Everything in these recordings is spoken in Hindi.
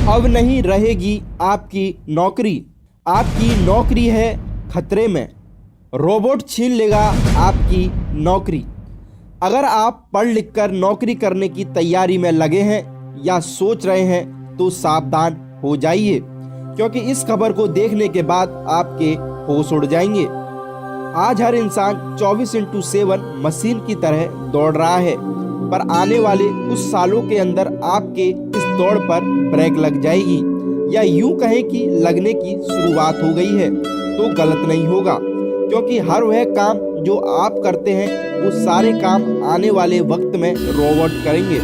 अब नहीं रहेगी आपकी नौकरी है खतरे में। रोबोट छीन लेगा आपकी नौकरी। अगर आप पढ़ लिख कर नौकरी करने की तैयारी में लगे हैं या सोच रहे हैं तो सावधान हो जाइए, क्योंकि इस खबर को देखने के बाद आपके होश उड़ जाएंगे। आज हर इंसान 24/7 मशीन की तरह दौड़ रहा है, पर आने वाले कुछ सालों के अंदर आपके इस दौड़ पर ब्रेक लग जाएगी, या यूं कहें कि लगने की शुरुआत हो गई है तो गलत नहीं होगा, क्योंकि हर वह काम जो आप करते हैं वो सारे काम आने वाले वक्त में रोबोट करेंगे,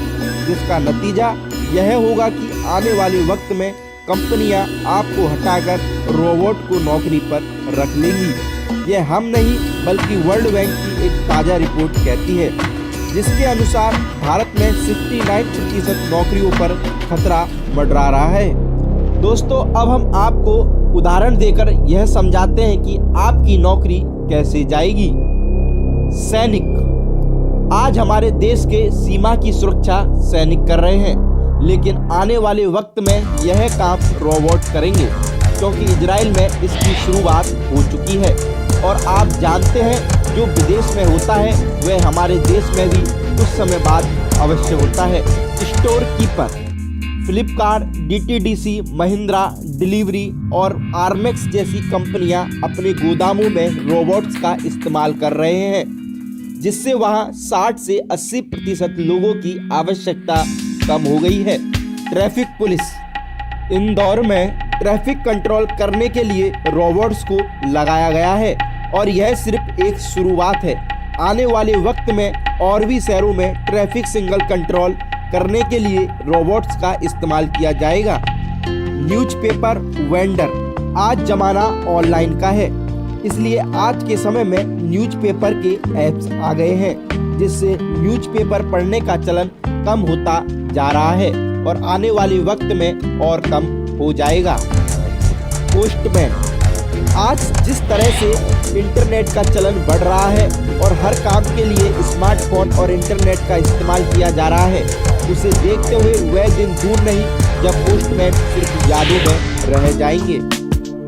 जिसका नतीजा यह होगा कि आने वाले वक्त में कंपनियां आपको हटाकर रोबोट को नौकरी पर रख लेंगी। यह हम नहीं बल्कि वर्ल्ड बैंक की एक ताज़ा रिपोर्ट कहती है, जिसके अनुसार भारत में 69% नौकरियों पर खतरा मंडरा रहा है। दोस्तों, अब हम आपको उदाहरण देकर यह समझाते हैं कि आपकी नौकरी कैसे जाएगी। सैनिक। आज हमारे देश के सीमा की सुरक्षा सैनिक कर रहे हैं, लेकिन आने वाले वक्त में यह काम रोबोट करेंगे, क्योंकि इजराइल में इसकी शुरुआत हो चुकी है। और आप जानते हैं जो विदेश में होता है वह हमारे देश में भी कुछ समय बाद अवश्य होता है। Store keeper. Flipkart, DTDC, Mahindra delivery और आर्मेक्स जैसी कंपनियां अपने गोदामों में रोबोट्स का इस्तेमाल कर रहे हैं, जिससे वहां 60 से 80% लोगों की आवश्यकता कम हो गई है। Traffic police. इंदौर में ट्रैफिक कंट्रोल करने के लिए रोबोट्स को लगाया गया है, और यह सिर्फ एक शुरुआत है। आने वाले वक्त में और भी शहरों में ट्रैफिक सिग्नल कंट्रोल करने के लिए रोबोट्स का इस्तेमाल किया जाएगा। Newspaper vendor. आज जमाना ऑनलाइन का है, इसलिए आज के समय में न्यूज़पेपर के ऐप्स आ गए हैं, जिससे न्यूज़पेपर पढ़ने का चलन कम होता जा रहा है और आने वाले वक्त में और कम हो जाएगा। पोस्टमैन। आज जिस तरह से इंटरनेट का चलन बढ़ रहा है और हर काम के लिए स्मार्टफोन और इंटरनेट का इस्तेमाल किया जा रहा है, उसे देखते हुए वह दिन दूर नहीं जब पोस्टमैन सिर्फ यादों में रह जाएंगे।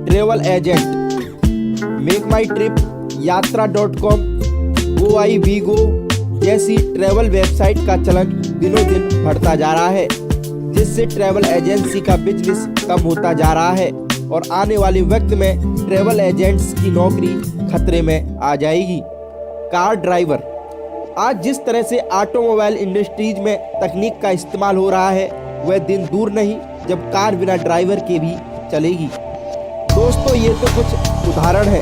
Travel agent. मेक माई ट्रिप, यात्रा.com, GoIbigo जैसी ट्रैवल वेबसाइट का चलन दिनों दिन बढ़ता जा रहा है, जिससे ट्रैवल एजेंसी का बिजनेस कम होता जा रहा है और आने वाले वक्त में ट्रैवल एजेंट्स की नौकरी खतरे में आ जाएगी। Car driver. आज जिस तरह से ऑटोमोबाइल इंडस्ट्रीज में तकनीक का इस्तेमाल हो रहा है, वह दिन दूर नहीं जब कार बिना ड्राइवर के भी चलेगी। दोस्तों, ये तो कुछ उदाहरण है,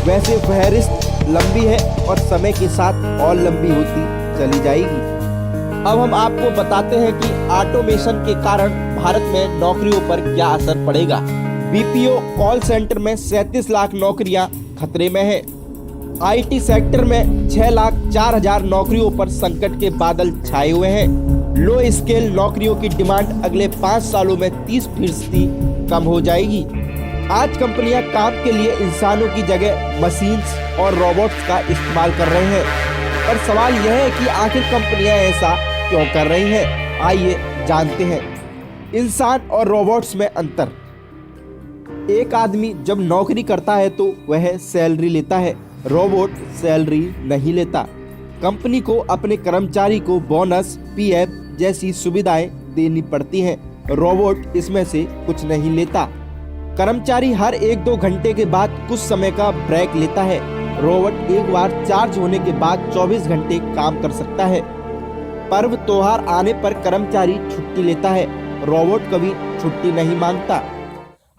वैसे फहरिस्त लंबी है और समय के साथ और लंबी होती चली जाएगी। अब हम आपको बताते हैं कि ऑटोमेशन के कारण भारत में नौकरियों पर क्या असर पड़ेगा। बीपीओ कॉल सेंटर में 37 लाख नौकरियां खतरे में हैं। आईटी सेक्टर में 6,04,000 नौकरियों पर संकट के बादल छाए हुए हैं। लो स्केल नौकरियों की डिमांड अगले 5 सालों में 30% कम हो जाएगी। आज कंपनियां काम के लिए इंसानों की जगह मशीन्स और रोबोट्स का इस्तेमाल कर रहे हैं, पर सवाल यह है कि आखिर कंपनियां ऐसा क्यों कर रही हैं? आइए जानते हैं। इंसान और रोबोट्स में अंतर। एक आदमी जब नौकरी करता है तो वह सैलरी लेता है, रोबोट सैलरी नहीं लेता। कंपनी को अपने कर्मचारी को बोनस, पीएफ जैसी सुविधाएं देनी पड़ती हैं, रोबोट इसमें से कुछ नहीं लेता। कर्मचारी हर 1-2 घंटे के बाद कुछ समय का ब्रेक लेता है, रोबोट एक बार चार्ज होने के बाद 24 घंटे काम कर सकता है। पर्व त्योहार आने पर कर्मचारी छुट्टी लेता है, रोबोट कभी छुट्टी नहीं मांगता।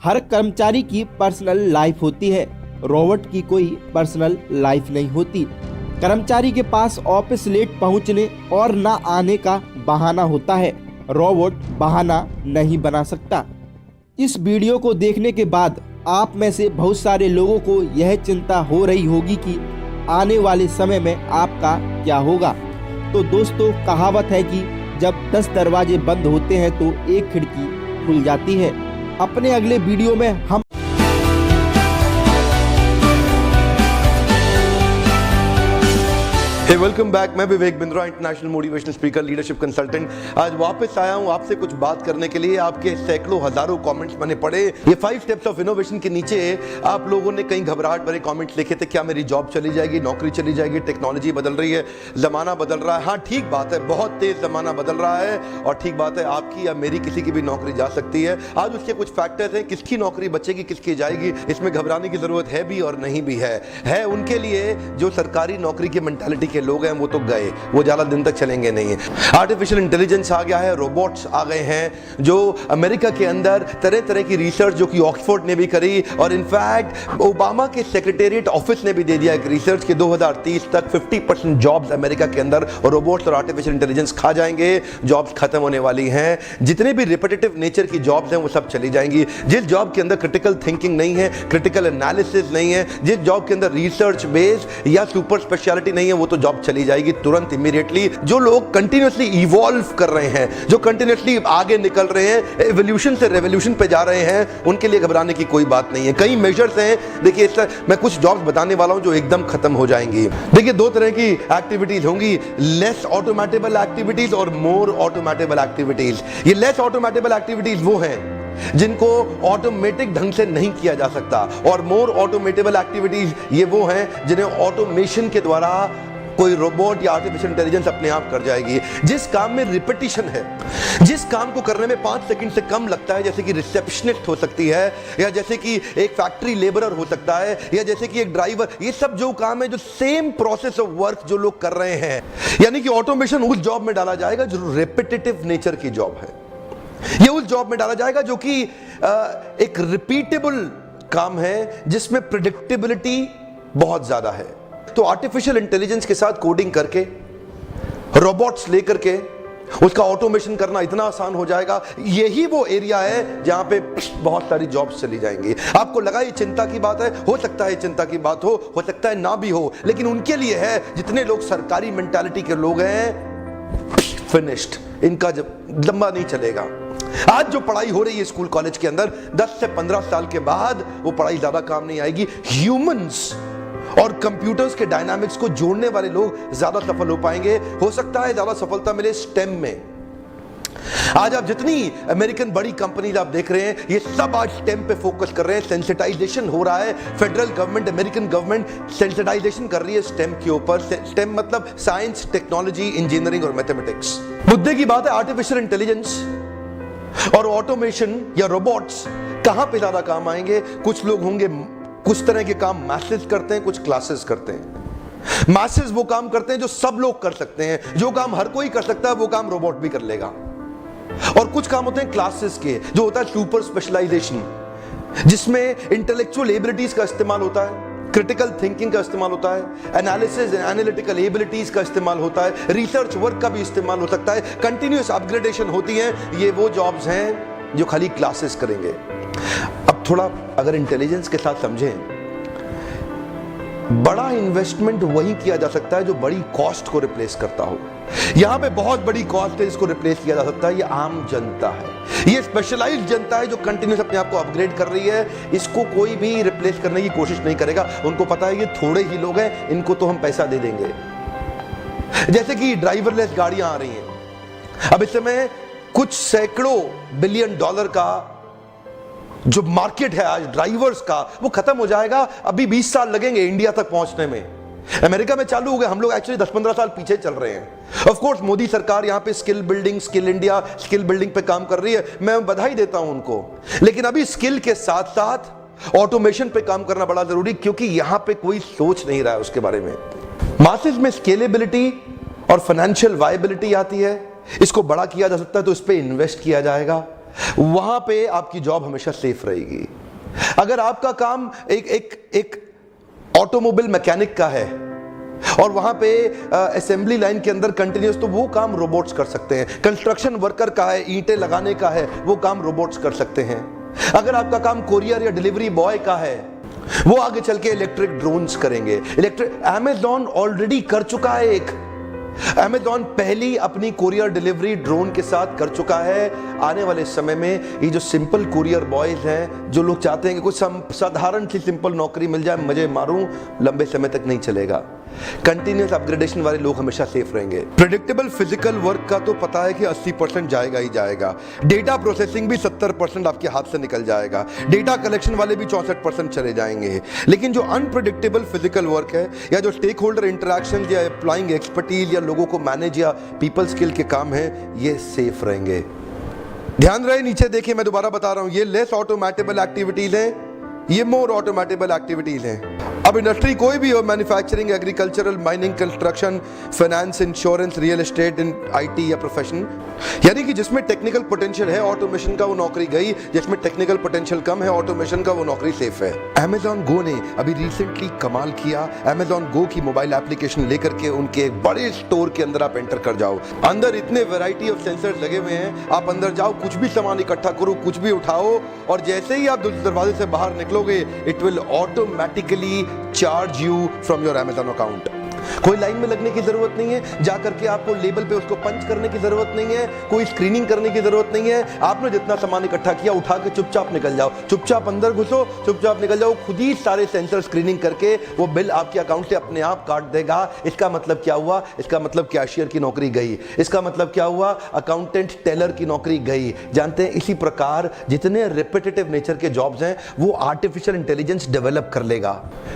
हर कर्मचारी की पर्सनल लाइफ होती है, रोबोट की कोई पर्सनल लाइफ नहीं होती। कर्मचारी के पास ऑफिस लेट पहुंचने और ना आने का बहाना होता है, रोबोट बहाना नहीं बना सकता। इस वीडियो को देखने के बाद आप में से बहुत सारे लोगों को यह चिंता हो रही होगी कि आने वाले समय में आपका क्या होगा। तो दोस्तों, कहावत है कि जब 10 दरवाजे बंद होते हैं तो एक खिड़की खुल जाती है। अपने अगले वीडियो में हम हे वेलकम बैक। मैं Vivek Bindra, international motivational speaker, leadership consultant. आज वापस आया हूं आपसे कुछ बात करने के लिए। आपके सैकड़ों हजारों कमेंट्स मैंने पढ़े। ये 5 स्टेप्स ऑफ इनोवेशन के नीचे आप लोगों ने कई घबराहट भरे कमेंट्स लिखे थे। क्या मेरी जॉब चली जाएगी, नौकरी चली जाएगी, टेक्नोलॉजी बदल रही है, जमाना बदल रहा है। हाँ, ठीक बात है, बहुत तेज जमाना बदल रहा है और ठीक बात है, आपकी या मेरी किसी की भी नौकरी जा सकती है। आज उसके कुछ फैक्टर्स हैं, किसकी नौकरी बचेगी, किसकी जाएगी, इसमें घबराने की जरूरत है भी और नहीं भी है उनके लिए जो सरकारी नौकरी की मेंटालिटी के लोग हैं वो तो गए, वो ज्यादा दिन तक चलेंगे नहीं। आर्टिफिशियल इंटेलिजेंस आ गया है, रोबोट्स आ गए हैं, जो अमेरिका के अंदर तरह तरह की रिसर्च जो कि ऑक्सफोर्ड ने भी करी और इनफैक्ट ओबामा के सेक्रेटेरिएट ऑफिस ने भी दे दिया एक रिसर्च के 2030 तक 50% जॉब्स अमेरिका के अंदर रोबोट्स और आर्टिफिशियल इंटेलिजेंस खा जाएंगे। जॉब्स खत्म होने वाली हैं। जितने भी रिपीटेटिव नेचर की जॉब्स हैं वो सब चली जाएंगी। जिस जॉब के अंदर क्रिटिकल थिंकिंग नहीं है, क्रिटिकल एनालिसिस नहीं है, जिस जॉब के अंदर रिसर्च बेस्ड या सुपर स्पेशलिटी नहीं है, वो तो जॉब चली जाएगी तुरंत, इमीडिएटली। जो लोग कंटिन्यूअसली इवॉल्व कर रहे हैं, जो कंटिन्यूअसली आगे निकल रहे हैं, एवोल्यूशन से रेवोल्यूशन पे जा रहे हैं, उनके लिए घबराने की कोई बात नहीं है। कई मेजर्स हैं। देखिए, मैं कुछ जॉब्स बताने वाला हूं जो एकदम खत्म हो जाएंगी। देखिए, 2 तरह की एक्टिविटीज होंगी, लेस ऑटोमेटेबल एक्टिविटीज और मोर ऑटोमेटेबल एक्टिविटीज। ये लेस ऑटोमेटेबल एक्टिविटीज वो हैं जिनको ऑटोमेटिक ढंग से नहीं किया जा सकता और मोर ऑटोमेटेबल एक्टिविटीज ये वो हैं जिन्हें ऑटोमेशन के द्वारा कोई रोबोट या आर्टिफिशियल इंटेलिजेंस अपने आप कर जाएगी। जिस काम में रिपीटिशन है, जिस काम को करने में 5 सेकंड से कम लगता है, जैसे कि रिसेप्शनिस्ट हो सकती है, या जैसे कि एक फैक्ट्री लेबरर हो सकता है, या जैसे कि एक ड्राइवर, ये सब जो काम है, जो सेम प्रोसेस ऑफ वर्क जो लोग कर रहे हैं, यानी कि ऑटोमेशन उस जॉब में डाला जाएगा जो रिपीटेटिव नेचर की जॉब है। ये उस जॉब में डाला जाएगा जो कि एक रिपीटेबल काम है, जिसमें प्रेडिक्टेबिलिटी बहुत ज्यादा है। तो आर्टिफिशियल इंटेलिजेंस के साथ कोडिंग करके, रोबोट्स लेकर के उसका ऑटोमेशन करना इतना आसान हो जाएगा। यही वो एरिया है जहां पे बहुत सारी जॉब्स चली जाएंगी। आपको लगा ये चिंता की बात है, हो सकता है चिंता की बात हो सकता है ना भी हो, लेकिन उनके लिए है जितने लोग सरकारी मेंटालिटी के लोग हैं, फिनिश्ड, इनका जब लंबा नहीं चलेगा। आज जो पढ़ाई हो रही है स्कूल कॉलेज के अंदर, 10 से 15 साल के बाद वो पढ़ाई ज्यादा काम नहीं आएगी। ह्यूमंस और कंप्यूटर्स के डायनामिक्स को जोड़ने वाले लोग ज्यादा सफल हो पाएंगे। हो सकता है ज्यादा सफलता मिले स्टेम में। आज आप जितनी अमेरिकन बड़ी कंपनीज आप देख रहे हैं, ये सब आज स्टेम पे फोकस कर रहे हैं। सेंसिटाइजेशन हो रहा है। Federal government, American government sensitisation कर रही है स्टेम के ऊपर। स्टेम मतलब साइंस, टेक्नोलॉजी, इंजीनियरिंग और मैथमेटिक्स। मुद्दे की बात है, आर्टिफिशियल इंटेलिजेंस और ऑटोमेशन या रोबोट्स कहां पे ज्यादा काम आएंगे। कुछ लोग होंगे, कुछ तरह के काम मैसेज करते हैं, कुछ क्लासेस करते हैं। मैसेज वो काम करते हैं जो सब लोग कर सकते हैं, जो काम हर कोई कर सकता है वो काम रोबोट भी कर लेगा। और कुछ काम होते हैं क्लासेस के, जो होता है सुपर स्पेशलाइजेशन, जिसमें इंटेलेक्चुअल एबिलिटीज का इस्तेमाल होता है, क्रिटिकल थिंकिंग का इस्तेमाल होता है, एनालिसिस एंड एनालिटिकल एबिलिटीज का इस्तेमाल होता है, रिसर्च वर्क का भी इस्तेमाल हो सकता है, कंटिन्यूअस अपग्रेडेशन होती है। ये वो जॉब्स हैं जो खाली क्लासेस करेंगे। अब थोड़ा अगर इंटेलिजेंस के साथ समझें, बड़ा इन्वेस्टमेंट वही किया जा सकता है जो बड़ी कॉस्ट को रिप्लेस करता हो। यहां पे बहुत बड़ी कॉस्ट है, इसको रिप्लेस किया जा सकता है। ये आम जनता है, ये स्पेशलाइज्ड जनता है जो कंटिन्यूस अपने आप को अपग्रेड कर रही है। इसको कोई भी रिप्लेस करने की कोशिश नहीं करेगा। उनको पता है ये थोड़े ही लोग हैं, इनको तो हम पैसा दे देंगे। जैसे कि ड्राइवरलेस गाड़ियां आ रही हैं। अब इस समय कुछ सैकड़ों बिलियन डॉलर का जो मार्केट है आज ड्राइवर्स का, वो खत्म हो जाएगा। अभी 20 साल लगेंगे इंडिया तक पहुंचने में। अमेरिका में चालू हो गए, हम लोग एक्चुअली 10-15 साल पीछे चल रहे हैं। ऑफ कोर्स मोदी सरकार यहां पे skill building, skill India, skill building पे काम कर रही है, मैं बधाई देता हूं उनको। लेकिन अभी स्किल के साथ साथ ऑटोमेशन पे काम करना बड़ा जरूरी, क्योंकि यहां पे कोई सोच नहीं रहा है उसके बारे में। मासेस में स्केलेबिलिटी और फाइनेंशियल वायबिलिटी आती है, इसको बड़ा किया जा सकता है, तो इस पे इन्वेस्ट किया जाएगा। वहां पे आपकी जॉब हमेशा सेफ रहेगी। अगर आपका काम एक ऑटोमोबाइल मैकेनिक का है और वहां पे असेंबली लाइन के अंदर कंटिन्यूस, तो वो काम रोबोट्स कर सकते हैं। कंस्ट्रक्शन वर्कर का है, ईंटें लगाने का है, वो काम रोबोट्स कर सकते हैं। अगर आपका काम कोरियर या डिलीवरी बॉय का है, वो आगे चल के इलेक्ट्रिक ड्रोन्स करेंगे। अमेज़न ऑलरेडी कर चुका है एक। अमेज़न पहली अपनी कुरियर डिलीवरी ड्रोन के साथ कर चुका है। आने वाले समय में ये जो सिंपल कुरियर बॉयज हैं, जो लोग चाहते हैं कि कुछ साधारण सी सिंपल नौकरी मिल जाए, मजे मारूं, लंबे समय तक नहीं चलेगा। कंटिन्यूअस अपग्रेडेशन वाले लोग हमेशा सेफ रहेंगे। प्रेडिक्टेबल फिजिकल वर्क का तो पता है कि 80% जाएगा ही जाएगा। डेटा प्रोसेसिंग भी 70% आपके हाथ से निकल जाएगा। डेटा कलेक्शन वाले भी 64% चले जाएंगे। लेकिन जो अनप्रेडिक्टेबल फिजिकल वर्क है या जो स्टेक होल्डर इंटरैक्शन या अप्लाइंग एक्सपर्टीज या लोगों को मैनेज या पीपल स्किल के काम है, ये सेफ रहेंगे। ध्यान रहे, नीचे देखिए, मैं दोबारा बता रहा हूं, ये लेस ऑटोमेटेबल एक्टिविटीज हैं, ये मोर ऑटोमेटेबल एक्टिविटीज हैं। अब इंडस्ट्री कोई भी हो, manufacturing, agricultural, mining, construction, finance, insurance, real estate, in IT या प्रोफेशन, यानी कि जिसमें टेक्निकल पोटेंशियल है ऑटोमेशन का, वो नौकरी गई। जिसमें टेक्निकल पोटेंशियल कम है ऑटोमेशन का, वो नौकरी सेफ है। Amazon Go ने अभी रिसेंटली कमाल किया। Amazon Go की मोबाइल एप्लीकेशन लेकर के उनके एक बड़े स्टोर के अंदर आप एंटर कर जाओ। अंदर इतने वैरायटी ऑफ सेंसर्स लगे हुए हैं, आप अंदर जाओ, कुछ भी सामान इकट्ठा करो, कुछ भी उठाओ, और जैसे ही आप दरवाजे से बाहर निकलोगे, it will automatically charge you from your Amazon account. कोई लाइन में लगने की जरूरत नहीं है, जाकर के आपको लेबल पे उसको पंच करने की जरूरत नहीं है, कोई स्क्रीनिंग करने की जरूरत नहीं है। आपने जितना सामान इकट्ठा किया उठा के चुपचाप निकल जाओ, चुपचाप अंदर घुसो, चुपचाप निकल जाओ। खुद ही सारे सेंसर स्क्रीनिंग करके वो बिल आपके अकाउंट से अपने आप काट देगा। इसका मतलब क्या हुआ? इसका मतलब कैशियर की नौकरी गई। इसका मतलब क्या हुआ? अकाउंटेंट, टेलर की नौकरी गई। जानते हैं, इसी प्रकार जितने रिपीटेटिव नेचर के जॉब्स हैं वो आर्टिफिशियल इंटेलिजेंस डेवलप कर लेगा।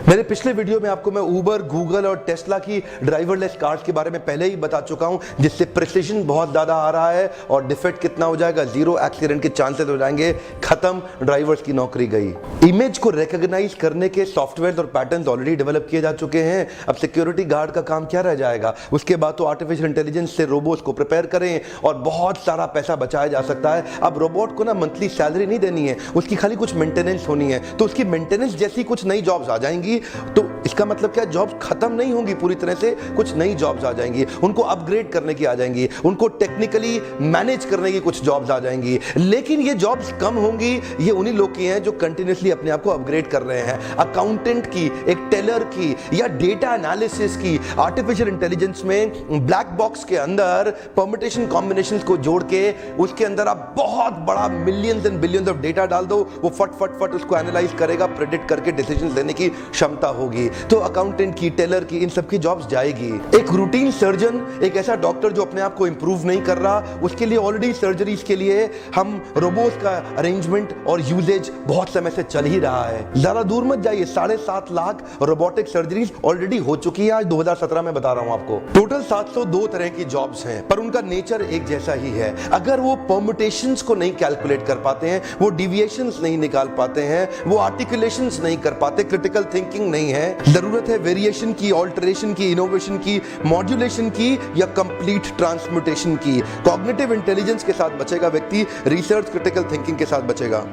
मेरे पिछले वीडियो में आपको मैं उबर, गूगल और टेस्ला की ड्राइवरलेस कार्स के बारे में पहले ही बता चुका हूं, जिससे प्रिसिजन बहुत ज्यादा आ रहा है और डिफेक्ट कितना हो जाएगा, 0 एक्सीडेंट के चांसेस हो जाएंगे। खत्म, ड्राइवर्स की नौकरी गई। इमेज को रिकॉग्नाइज करने के सॉफ्टवेयर और पैटर्न्स ऑलरेडी डेवलप किए जा चुके हैं। अब सिक्योरिटी गार्ड का काम क्या रह जाएगा? उसके बाद तो आर्टिफिशियल इंटेलिजेंस से रोबोट्स को प्रिपेयर करें और बहुत सारा पैसा बचाया जा सकता है। अब रोबोट को ना मंथली सैलरी नहीं देनी है, उसकी खाली कुछ मेंटेनेंस होनी है, तो उसकी मेंटेनेंस जैसी कुछ नई जॉब्स आ जाएंगी। तो इसका मतलब क्या, जॉब्स खत्म नहीं होंगी पूरी तरह से, कुछ नई जॉब्स आ जाएंगी, उनको अपग्रेड करने की आ जाएंगी, उनको टेक्निकली मैनेज करने की कुछ जॉब्स आ जाएंगी। लेकिन ये जॉब्स कम होंगी, ये उन्हीं लोग की हैं जो कंटिन्यूअसली अपने आप को अपग्रेड कर रहे हैं। अकाउंटेंट की, एक टेलर की या डेटा एनालिसिस की, आर्टिफिशियल इंटेलिजेंस में ब्लैक बॉक्स के अंदर परम्यूटेशन कॉम्बिनेशंस को जोड़ के उसके अंदर आप बहुत बड़ा millions and billions of data डाल दो, वो फट फट फट उसको एनालाइज करेगा, प्रेडिक्ट करके डिसीजन लेने की क्षमता होगी। तो अकाउंटेंट की, टेलर की, इन सब की जॉब्स जाएगी। एक रूटीन सर्जन, एक ऐसा डॉक्टर जो अपने आप को इंप्रूव नहीं कर रहा, उसके लिए ऑलरेडी सर्जरीज के लिए हम रोबोट्स का अरेंजमेंट और यूजेज बहुत समय से चल ही रहा है। ज्यादा दूर मत जाइए, 7.5 लाख रोबोटिक सर्जरीज ऑलरेडी हो चुकी है। आज 2017 में बता रहा हूं आपको। टोटल 702 तरह की जॉब्स हैं, पर उनका नेचर एक जैसा ही है। अगर वो परम्यूटेशंस को नहीं कैलकुलेट कर पाते हैं, वो डिविएशंस नहीं निकाल पाते हैं, वो आर्टिकुलेशंस नहीं कर पाते, क्रिटिकल थिंकिंग नहीं है, जरूरत है वेरिएशन की, ऑल्टरेशन की, इनोवेशन की, मॉड्यूलेशन की या कंप्लीट ट्रांसम्यूटेशन की। कॉग्निटिव इंटेलिजेंस के साथ बचेगा व्यक्ति, रिसर्च क्रिटिकल थिंकिंग के साथ बचेगा।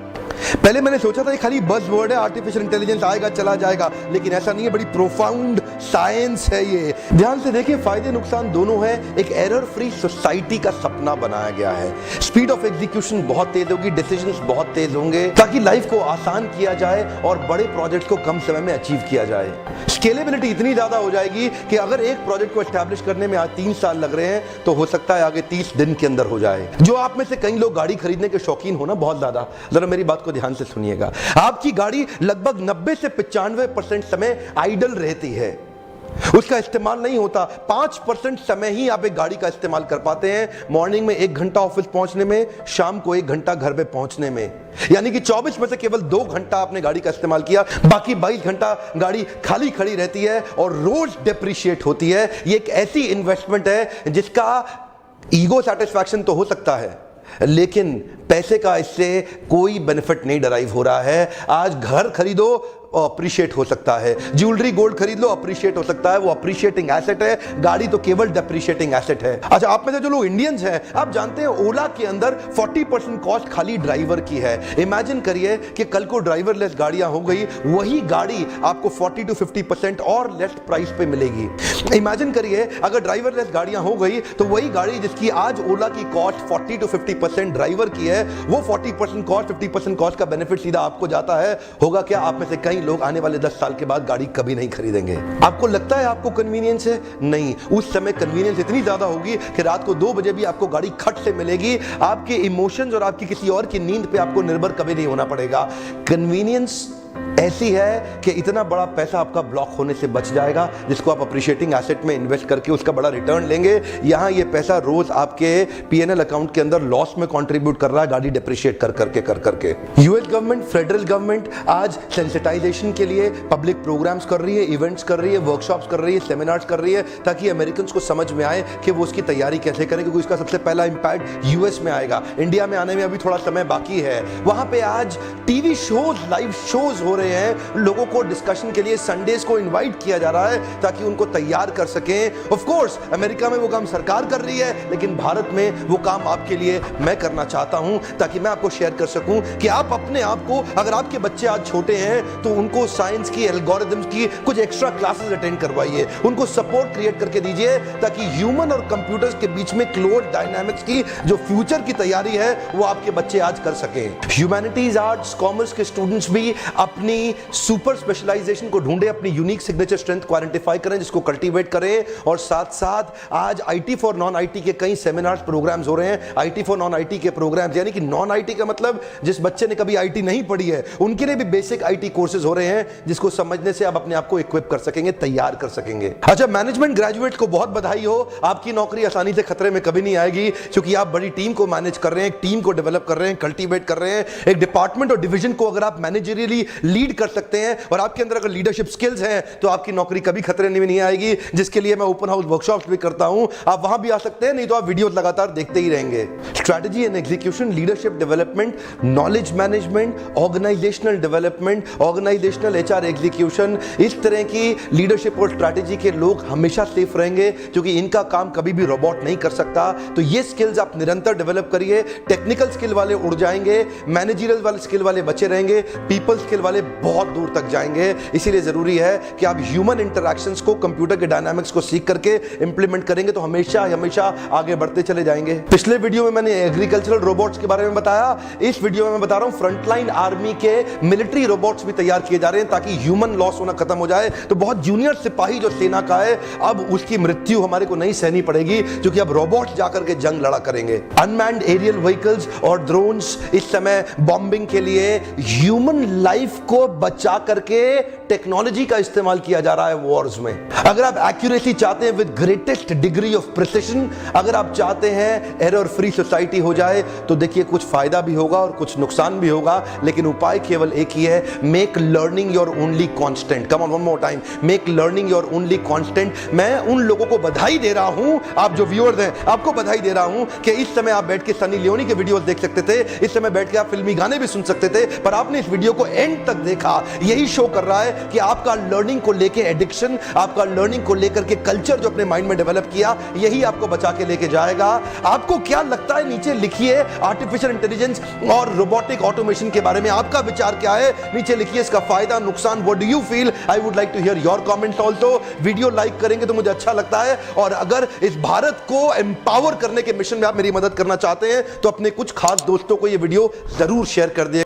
पहले मैंने सोचा था ये खाली बज़ वर्ड है, आर्टिफिशियल इंटेलिजेंस आएगा चला जाएगा, लेकिन ऐसा नहीं है, बड़ी प्रोफाउंड साइंस है ये। ध्यान से देखिए, फायदे नुकसान दोनों हैं। एक एरर फ्री सोसाइटी का सपना बनाया गया है। स्पीड ऑफ एग्जीक्यूशन बहुत तेज होगी, डिसीजंस बहुत तेज होंगे, ताकि लाइफ को आसान किया जाए और बड़े प्रोजेक्ट्स को कम समय में अचीव किया जाए। स्केलेबिलिटी इतनी ज्यादा हो जाएगी कि अगर एक प्रोजेक्ट को एस्टैब्लिश करने में आज 3 साल लग रहे हैं, तो हो सकता है आगे 30 दिन के अंदर हो जाए। जो आप में से कई लोग गाड़ी खरीदने के शौकीन हो ना, बहुत ज्यादा, जरा मेरी बात को ध्यान से सुनिएगा। आपकी गाड़ी लगभग 90 से 95% समय आइडल रहती है, उसका इस्तेमाल नहीं होता। 5% समय ही आप एक गाड़ी का इस्तेमाल कर पाते हैं। मॉर्निंग में 1 घंटा ऑफिस पहुंचने में, शाम को 1 घंटा घर पे पहुंचने में, यानी कि 24 में से केवल 2 घंटा आपने गाड़ी का इस्तेमाल किया, बाकी 22 घंटा गाड़ी खाली खड़ी रहती है और रोज डेप्रिशिएट होती है। ये एक ऐसी इन्वेस्टमेंट है जिसका ईगो सेटिस्फैक्शन तो हो सकता है, लेकिन पैसे का इससे कोई बेनिफिट नहीं डराइव हो रहा है। आज घर खरीदो, अप्रिशिएट हो सकता है, ज्वेलरी गोल्ड खरीद लो, अप्रिशिएट हो सकता है, वो अप्रिशिएटिंग एसेट है। गाड़ी तो केवल डेप्रिशिएटिंग एसेट है। अच्छा, आप में से जो लोग इंडियंस हैं, आप जानते हैं ओला के अंदर 40% कॉस्ट खाली ड्राइवर की है। इमेजिन करिए कि कल को ड्राइवरलेस गाड़ियां हो गई, वही गाड़ी आपको 40 to 50% और लेस प्राइस पे मिलेगी। इमेजिन करिए अगर ड्राइवरलेस गाड़ियां हो गई, तो वही गाड़ी जिसकी आज ओला की कॉस्ट 40 to 50% ड्राइवर की है, वो 40% कॉस्ट, 50% कॉस्ट का बेनिफिट सीधा आपको जाता है। होगा क्या, आप में से कई लोग आने वाले 10 साल के बाद गाड़ी कभी नहीं खरीदेंगे। आपको लगता है आपको कन्वीनियंस है? नहीं, उस समय कन्वीनियंस इतनी ज्यादा होगी कि रात को 2 बजे भी आपको गाड़ी खट से मिलेगी। आपके इमोशंस और आपकी किसी और की नींद पे आपको निर्भर कभी नहीं होना पड़ेगा। कन्वीनियंस ऐसी है कि इतना बड़ा पैसा आपका ब्लॉक होने से बच जाएगा, जिसको आप अप्रिशिएटिंग एसेट में इन्वेस्ट करके उसका बड़ा रिटर्न लेंगे। यहां ये पैसा रोज आपके पीएनएल अकाउंट के अंदर लॉस में कंट्रीब्यूट कर रहा है, गाड़ी डिप्रिशिएट कर करके। यूएस गवर्नमेंट, फेडरल गवर्नमेंट आज सेंसिटाइजेशन के लिए पब्लिक प्रोग्राम्स कर रही है, इवेंट्स कर रही है, वर्कशॉप्स कर रही है, सेमिनार्स कर रही है, ताकि अमेरिकन को समझ में आए कि वो उसकी तैयारी कैसे करें, क्योंकि इसका सबसे पहला इंपैक्ट यूएस में आएगा। इंडिया में आने में अभी थोड़ा समय बाकी है। वहां पे आज टीवी शोज, लाइव शोज हो रहे हैं, लोगों को डिस्कशन के लिए संडेज को इनवाइट किया जा रहा है ताकि उनको तैयार कर सकें। ऑफ कोर्स अमेरिका में वो काम सरकार कर रही है, लेकिन भारत में वो काम आपके लिए मैं करना चाहता हूं, ताकि मैं आपको शेयर कर सकूं कि आप अपने आप को, अगर आपके बच्चे आज छोटे हैं तो उनको साइंस की, एल्गोरिथम्स की कुछ एक्स्ट्रा क्लासेस अटेंड करवाइए, उनको सपोर्ट क्रिएट करके दीजिए, ताकि ह्यूमन और कंप्यूटर्स के बीच में क्लोज डायनामिक्स की जो फ्यूचर की तैयारी है वो आपके बच्चे आज कर सकें। ह्यूमैनिटीज, आर्ट्स, कॉमर्स के स्टूडेंट्स भी अपनी सुपर स्पेशलाइजेशन को ढूंढे, अपनी यूनिक सिग्नेचर स्ट्रेंथ को आइडेंटिफाई करें, जिसको कल्टीवेट करें, और साथ साथ आज आईटी फॉर नॉन आईटी के कई सेमिनार्स, प्रोग्राम्स हो रहे हैं। आईटी फॉर नॉन आईटी के प्रोग्राम्स, यानी कि नॉन आईटी का मतलब जिस बच्चे ने कभी आईटी नहीं पढ़ी है, उनके लिए भी बेसिक आईटी कोर्सेज हो रहे हैं, जिसको समझने से आप अपने आप को इक्विप कर सकेंगे, तैयार कर सकेंगे। अच्छा, मैनेजमेंट ग्रेजुएट को बहुत बधाई हो, आपकी नौकरी आसानी से खतरे में कभी नहीं आएगी, क्योंकि आप बड़ी टीम को मैनेज कर रहे हैं, एक टीम को डेवलप कर रहे हैं, कल्टीवेट कर रहे हैं। एक डिपार्टमेंट और डिवीजन को अगर आप मैनेजरियली लीड कर सकते हैं और आपके अंदर अगर लीडरशिप स्किल्स हैं, तो आपकी नौकरी कभी खतरे में नहीं आएगी, जिसके लिए मैं ओपन हाउस वर्कशॉप्स भी करता हूं। आप वहां भी आ सकते हैं, नहीं तो आप वीडियोस लगातार देखते ही रहेंगे। Strategy and execution, leadership development, knowledge management, organisational development, organisational HR execution, इस तरह की लीडरशिप और स्ट्रैटेजी के लोग हमेशा सेफ रहेंगे, क्योंकि इनका काम कभी भी रोबोट नहीं कर सकता। तो ये स्किल्स आप निरंतर डेवलप करिए। टेक्निकल स्किल वाले उड़ जाएंगे, मैनेजरियल वाले स्किल वाले बचे रहेंगे, पीपल स्किल वाले बहुत दूर तक जाएंगे। इसीलिए जरूरी है कि आप ह्यूमन इंटरैक्शंस को, कंप्यूटर के डायनामिक्स को सीख करके इंप्लीमेंट करेंगे, तो हमेशा हमेशा आगे बढ़ते चले जाएंगे। पिछले वीडियो में मैंने एग्रीकल्चरल रोबोट्स के बारे में बताया, इस वीडियो में मैं बता रहा हूं फ्रंटलाइन आर्मी के मिलिट्री रोबोट्स भी तैयार किए जा रहे हैं, ताकि ह्यूमन लॉस होना खत्म हो जाए। तो बहुत जूनियर सिपाही जो सेना का है, अब उसकी मृत्यु हमारे को नहीं सहनी पड़ेगी, क्योंकि अब रोबोट जाकर के जंग लड़ा करेंगे। अनमैन्ड एरियल व्हीकल्स और ड्रोन्स इस समय बॉम्बिंग के लिए ह्यूमन लाइफ को बचा करके टेक्नोलॉजी का इस्तेमाल किया जा रहा है वॉर्स में। अगर आप एक्यूरेसी चाहते हैं with greatest degree of precision, अगर आप चाहते हैं एरर फ्री सोसाइटी हो जाए, तो देखिए कुछ फायदा भी होगा और कुछ नुकसान भी होगा, लेकिन उपाय केवल एक ही है, make learning your only constant. Come on, one more time, make learning your only constant. मैं उन लोगों को बधाई दे रहा हूं, आप जो व्यूअर्स हैं, आपको बधाई दे रहा हूं कि इस समय आप बैठ के सनी लियोनी के वीडियोस देख सकते थे, इस समय बैठ के आप फिल्मी गाने भी सुन सकते थे, पर आपने इस वीडियो को एंड तक देखा। यही शो कर रहा है कि आपका लर्निंग को लेके एडिक्शन, आपका लर्निंग को लेकर के कल्चर जो अपने माइंड में डेवलप किया, यही आपको बचा के लेके जाएगा। आपको क्या लगता है नीचे लिखिए। आर्टिफिशियल इंटेलिजेंस और रोबोटिक ऑटोमेशन के बारे में आपका विचार क्या है, नीचे लिखिए। इसका फायदा, नुकसान, what do you feel? I would like to hear your comments also. Video like करेंगे तो मुझे अच्छा लगता है, और अगर इस भारत को एम्पावर करने के मिशन में आप मेरी मदद करना चाहते हैं, तो अपने कुछ खास दोस्तों को ये वीडियो जरूर शेयर कर दिए।